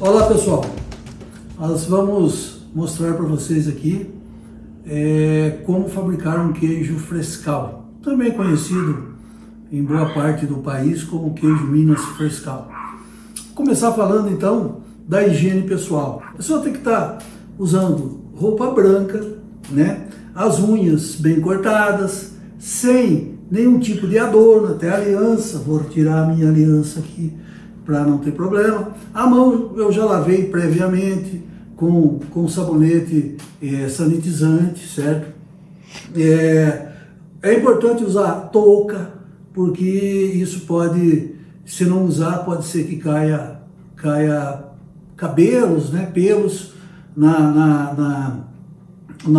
Olá pessoal, nós vamos mostrar para vocês aqui como fabricar um queijo frescal, também conhecido em boa parte do país como queijo Minas frescal. Vou começar falando então da higiene pessoal. A pessoa tem que estar usando roupa branca, né? As unhas bem cortadas, sem nenhum tipo de adorno, até aliança. Vou tirar a minha aliança aqui para não ter problema. A mão eu já lavei previamente com sabonete sanitizante, certo? É importante usar touca, porque isso pode, se não usar, pode ser que caia cabelos, né, pelos na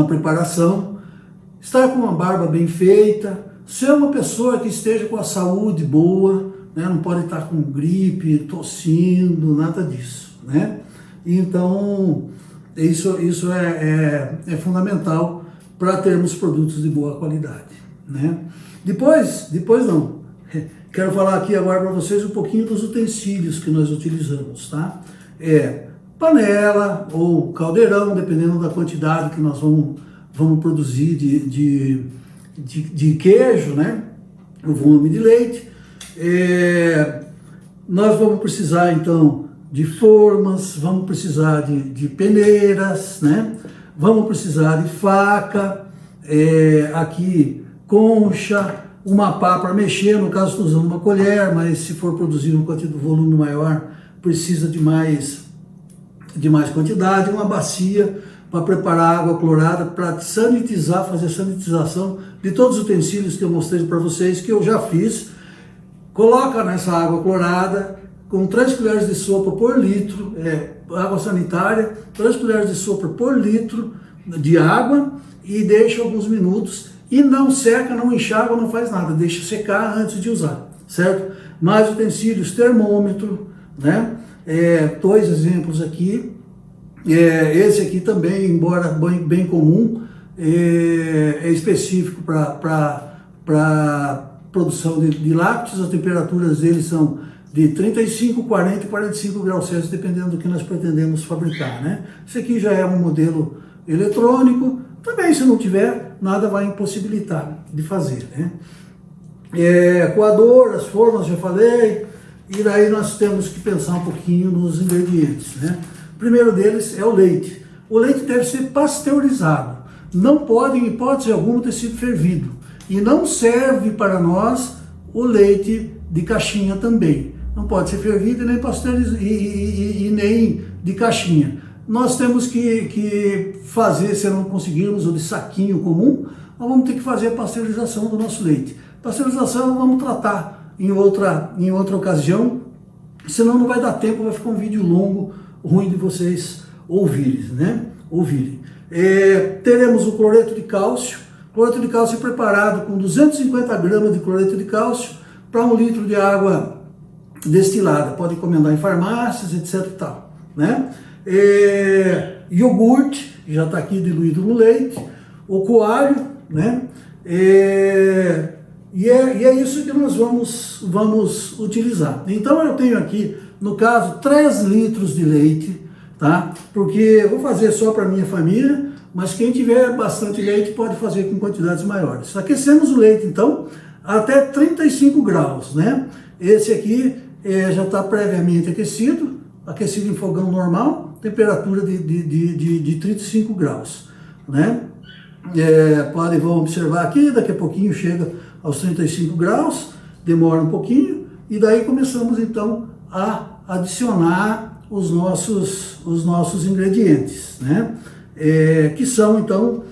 preparação. Estar com uma barba bem feita, ser uma pessoa que esteja com a saúde boa, né, não pode estar com gripe, tossindo, nada disso, né? Então, isso é fundamental para termos produtos de boa qualidade, né? Depois não. Quero falar aqui agora para vocês um pouquinho dos utensílios que nós utilizamos, tá? Panela ou caldeirão, dependendo da quantidade que nós vamos produzir de queijo, né? O volume de leite. Nós vamos precisar então de formas, vamos precisar de peneiras, né? Vamos precisar de faca, aqui concha, uma pá para mexer, no caso estou usando uma colher, mas se for produzir um volume maior, precisa de mais quantidade, uma bacia para preparar água clorada, para sanitizar, fazer sanitização de todos os utensílios que eu mostrei para vocês, que eu já fiz. Coloca nessa água clorada, com 3 colheres de sopa por litro, água sanitária, 3 colheres de sopa por litro de água, e deixa alguns minutos. E não seca, não enxágua, não faz nada, deixa secar antes de usar, certo? Mais utensílios, termômetro, né? 2 exemplos aqui. Esse aqui também, embora bem comum, é específico para produção de lácteos. As temperaturas deles são de 35, 40 e 45 graus Celsius, dependendo do que nós pretendemos fabricar, né? Esse aqui já é um modelo eletrônico. Também, se não tiver, nada vai impossibilitar de fazer, né? Coador, as formas, já falei. E daí nós temos que pensar um pouquinho nos ingredientes, né? O primeiro deles é o leite. O leite deve ser pasteurizado. Não pode, em hipótese alguma, ter sido fervido. E não serve para nós o leite de caixinha também. Não pode ser fervido e nem pasteurizado e nem de caixinha. Nós temos que fazer, se não conseguirmos o de saquinho comum, nós vamos ter que fazer a pasteurização do nosso leite. Pasteurização vamos tratar em outra ocasião, senão não vai dar tempo, vai ficar um vídeo longo, ruim de vocês ouvirem, né? Teremos o cloreto de cálcio. Cloreto de cálcio preparado com 250 gramas de cloreto de cálcio para 1 litro de água destilada. Pode encomendar em farmácias, etc. e tal, né? Iogurte, já está aqui diluído no leite, o coalho, né? E é isso que nós vamos utilizar. Então eu tenho aqui, no caso, 3 litros de leite, tá? Porque eu vou fazer só para minha família, mas quem tiver bastante leite pode fazer com quantidades maiores. Aquecemos o leite, então, até 35 graus, né? Esse aqui já está previamente aquecido em fogão normal, temperatura de 35 graus, né? Vão observar aqui, daqui a pouquinho chega aos 35 graus, demora um pouquinho, e daí começamos então a adicionar os nossos ingredientes, né? Que são então,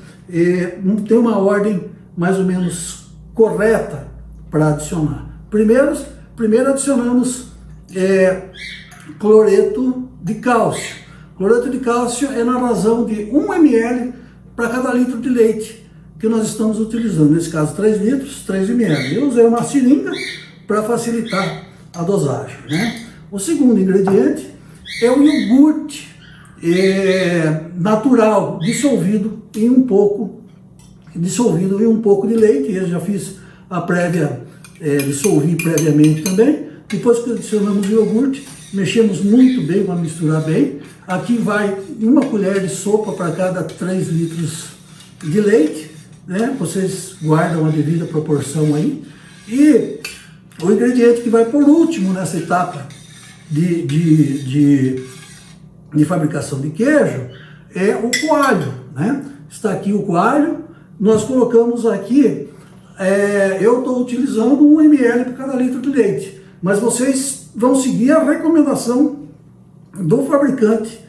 tem uma ordem mais ou menos correta para adicionar. Primeiro adicionamos cloreto de cálcio. Cloreto de cálcio é na razão de 1 ml para cada litro de leite que nós estamos utilizando. Nesse caso, 3 litros, 3 ml. Eu usei uma seringa para facilitar a dosagem, né? O segundo ingrediente é o iogurte natural, dissolvido em um pouco de leite. Eu já fiz a prévia, dissolvi previamente também. Depois que adicionamos o iogurte, mexemos muito bem para misturar bem. Aqui vai uma colher de sopa para cada 3 litros de leite, né? Vocês guardam a devida proporção aí. E o ingrediente que vai por último nessa etapa de fabricação de queijo é o coalho, né? Está aqui o coalho, nós colocamos aqui, eu estou utilizando 1 ml por cada litro de leite, mas vocês vão seguir a recomendação do fabricante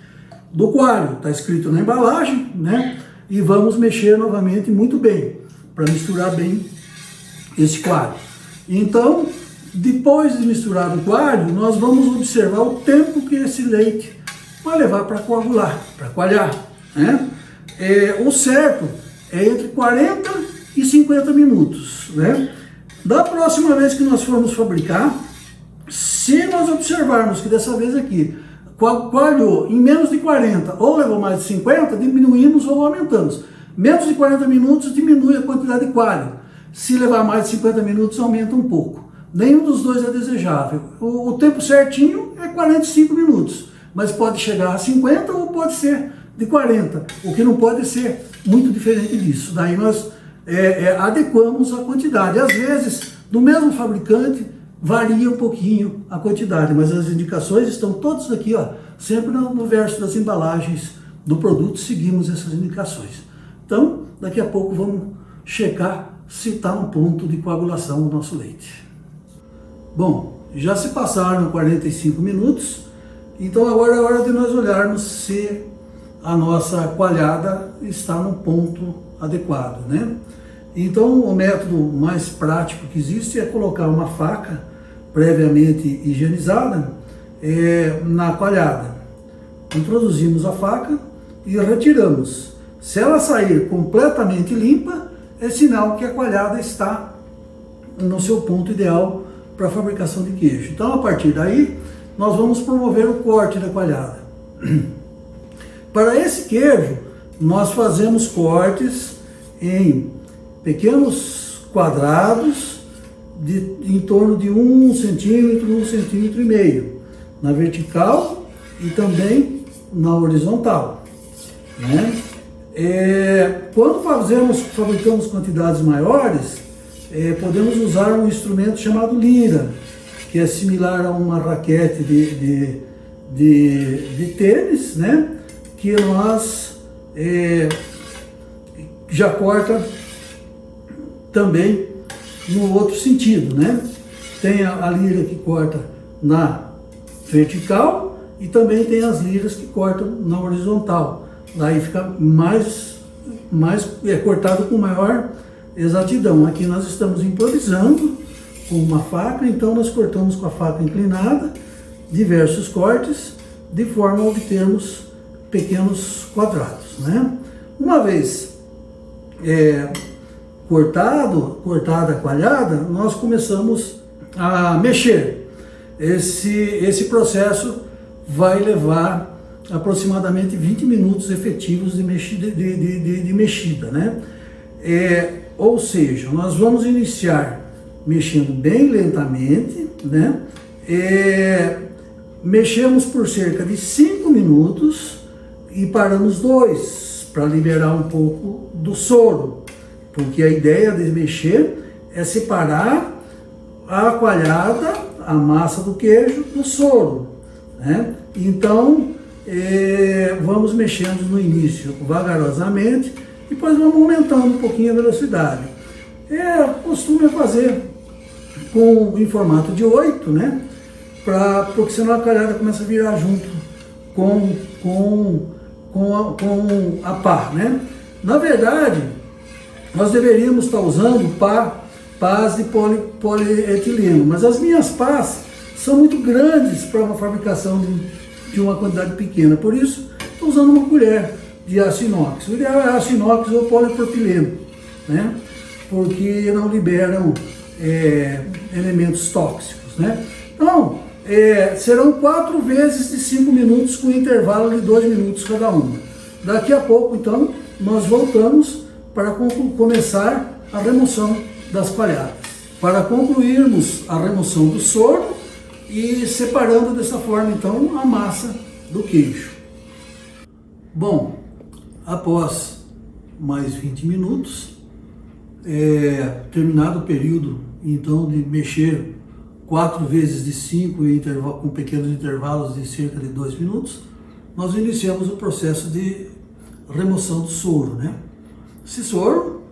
do coalho, está escrito na embalagem, né? E vamos mexer novamente muito bem, para misturar bem esse coalho. Então, depois de misturar o coalho, nós vamos observar o tempo que esse leite vai levar para coagular, para coalhar, né? O certo é entre 40 e 50 minutos, né? Da próxima vez que nós formos fabricar, se nós observarmos que dessa vez aqui coalhou em menos de 40 ou levou mais de 50, diminuímos ou aumentamos. Menos de 40 minutos diminui a quantidade de coalho. Se levar mais de 50 minutos, aumenta um pouco. Nenhum dos dois é desejável. O tempo certinho é 45 minutos, mas pode chegar a 50 ou pode ser de 40, o que não pode ser muito diferente disso. Daí nós adequamos a quantidade. Às vezes, do mesmo fabricante, varia um pouquinho a quantidade, mas as indicações estão todas aqui, ó, sempre no verso das embalagens do produto, seguimos essas indicações. Então, daqui a pouco vamos checar se está no ponto de coagulação o nosso leite. Bom, já se passaram 45 minutos, então agora é hora de nós olharmos se a nossa coalhada está no ponto adequado, né? Então, o método mais prático que existe é colocar uma faca previamente higienizada na coalhada. Introduzimos a faca e retiramos. Se ela sair completamente limpa, é sinal que a coalhada está no seu ponto ideal para a fabricação de queijo. Então, a partir daí, nós vamos promover o corte da coalhada. Para esse queijo, nós fazemos cortes em pequenos quadrados em torno de 1 centímetro, 1,5 centímetros, na vertical e também na horizontal, né? Quando fabricamos quantidades maiores, podemos usar um instrumento chamado lira, que é similar a uma raquete de tênis, né? Que nós já corta também no outro sentido, né? Tem a lira que corta na vertical e também tem as liras que cortam na horizontal. Daí fica cortado com maior exatidão. Aqui nós estamos improvisando com uma faca, então nós cortamos com a faca inclinada diversos cortes de forma a obtermos pequenos quadrados, né? Uma vez cortada a coalhada, nós começamos a mexer. Esse processo vai levar aproximadamente 20 minutos efetivos de mexida, né? Ou seja, nós vamos iniciar mexendo bem lentamente, né? Mexemos por cerca de 5 minutos e paramos 2 para liberar um pouco do soro, porque a ideia de mexer é separar a coalhada, a massa do queijo, do soro, né? Então, vamos mexendo no início vagarosamente, depois vamos aumentando um pouquinho a velocidade. Costumo fazer em formato de 8, né? Porque senão a coalhada começa a virar junto com a pá, né? Na verdade, nós deveríamos estar usando pás de polietileno, mas as minhas pás são muito grandes para uma fabricação de uma quantidade pequena, por isso estou usando uma colher de aço inox. O ideal é aço inox ou polipropileno, né? Porque não liberam elementos tóxicos, né? Então, serão 4 vezes de 5 minutos com intervalo de 2 minutos cada uma. Daqui a pouco, então, nós voltamos para começar a remoção das coalhadas. Para concluirmos a remoção do soro, e separando dessa forma então a massa do queijo. Bom, após mais 20 minutos, terminado o período então de mexer 4 vezes de 5 com pequenos intervalos de cerca de 2 minutos, nós iniciamos o processo de remoção do soro, né? Esse soro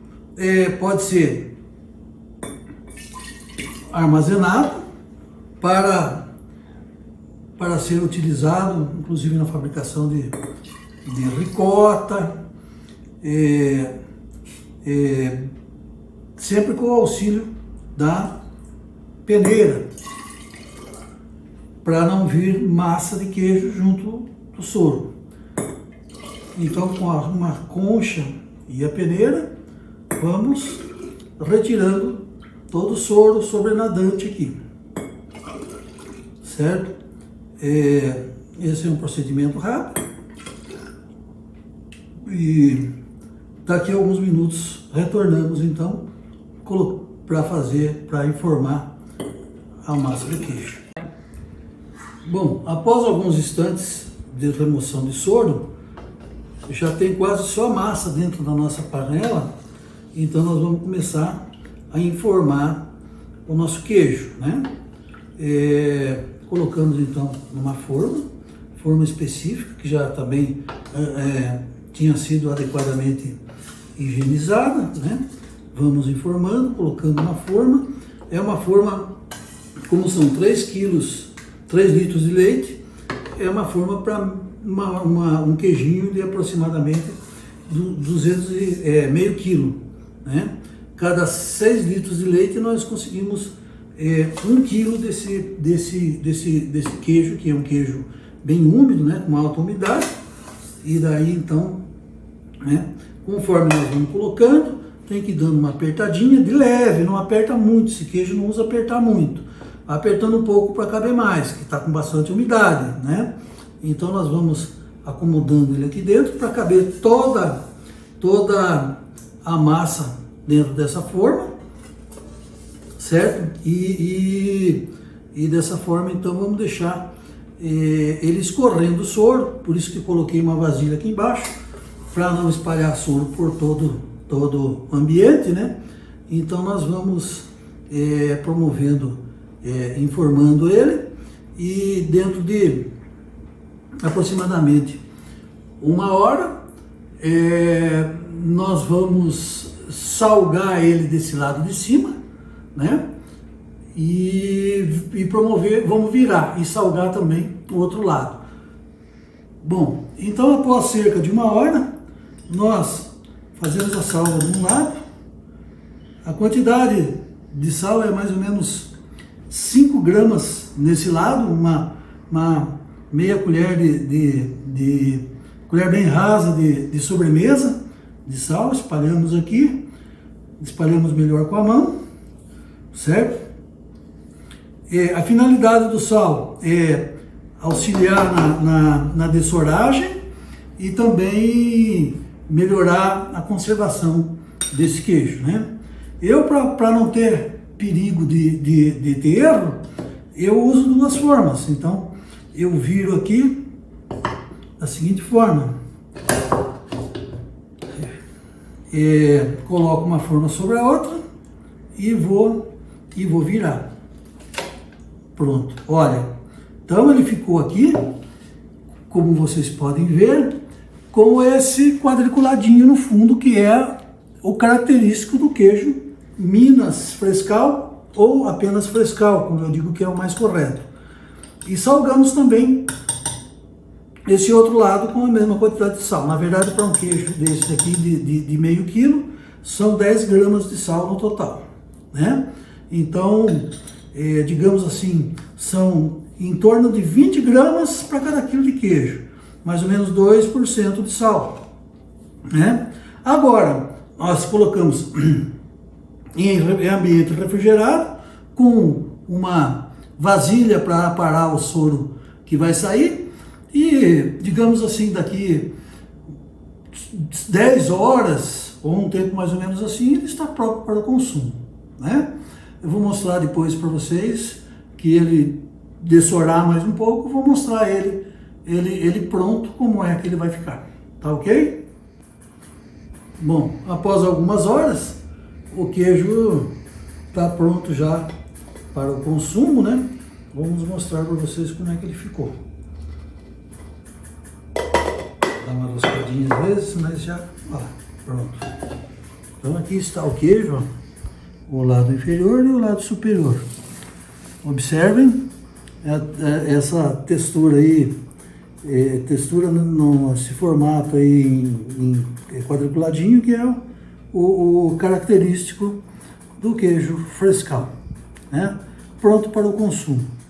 pode ser armazenado para ser utilizado, inclusive na fabricação de ricota, sempre com o auxílio da peneira, para não vir massa de queijo junto do soro. Então, com uma concha e a peneira, vamos retirando todo o soro sobrenadante aqui, certo? Esse é um procedimento rápido e daqui a alguns minutos retornamos então para informar a massa de queijo. Bom, após alguns instantes de remoção de soro, já tem quase só massa dentro da nossa panela, então nós vamos começar a informar o nosso queijo, né? Colocamos então numa forma específica, que já também tinha sido adequadamente higienizada, né? Vamos informando, colocando na forma. É uma forma, como são 3 litros de leite, é uma forma para um queijinho de aproximadamente meio quilo, né? Cada 6 litros de leite nós conseguimos 1 quilo desse queijo, que é um queijo bem úmido, né, com alta umidade. E daí então, né, conforme nós vamos colocando, tem que ir dando uma apertadinha de leve, não aperta muito, esse queijo não usa apertar muito, apertando um pouco para caber mais, que está com bastante umidade, né? Então nós vamos acomodando ele aqui dentro para caber toda a massa dentro dessa forma, certo? E dessa forma então vamos deixar ele escorrendo o soro, por isso que coloquei uma vasilha aqui embaixo, para não espalhar soro por todo o ambiente, né? Então nós vamos promovendo, informando ele, e dentro de aproximadamente 1 hora nós vamos salgar ele desse lado de cima, né? E promover, vamos virar e salgar também o outro lado. Bom, então após cerca de 1 hora, nós fazemos a salva de um lado. A quantidade de sal é mais ou menos 5 gramas nesse lado, uma meia colher colher bem rasa de sobremesa de sal. Espalhamos aqui, espalhamos melhor com a mão, certo? A finalidade do sal é auxiliar na dessoragem e também melhorar a conservação desse queijo, né? Eu, para não ter perigo de ter erro, eu uso 2 formas. Então, eu viro aqui da seguinte forma. Coloco uma forma sobre a outra e vou virar. Pronto, olha, então ele ficou aqui, como vocês podem ver, com esse quadriculadinho no fundo, que é o característico do queijo Minas Frescal, ou apenas Frescal, como eu digo que é o mais correto. E salgamos também esse outro lado com a mesma quantidade de sal. Na verdade, para um queijo desse aqui de meio quilo, são 10 gramas de sal no total, né? Então, digamos assim, são em torno de 20 gramas para cada quilo de queijo, mais ou menos 2% de sal, né? Agora, nós colocamos em ambiente refrigerado, com uma vasilha para parar o soro que vai sair, e, digamos assim, daqui 10 horas, ou um tempo mais ou menos assim, ele está próprio para o consumo, né? Eu vou mostrar depois para vocês que ele dessorar mais um pouco, vou mostrar ele pronto, como é que ele vai ficar, tá ok? Bom, após algumas horas, o queijo está pronto já para o consumo, né? Vamos mostrar para vocês como é que ele ficou. Dá uma roscadinha às vezes, mas já, ó, pronto. Então aqui está o queijo, ó, o lado inferior e o lado superior. Observem essa textura aí, textura nesse formato aí em quadriculadinho, que é o característico do queijo frescal, né? Pronto para o consumo.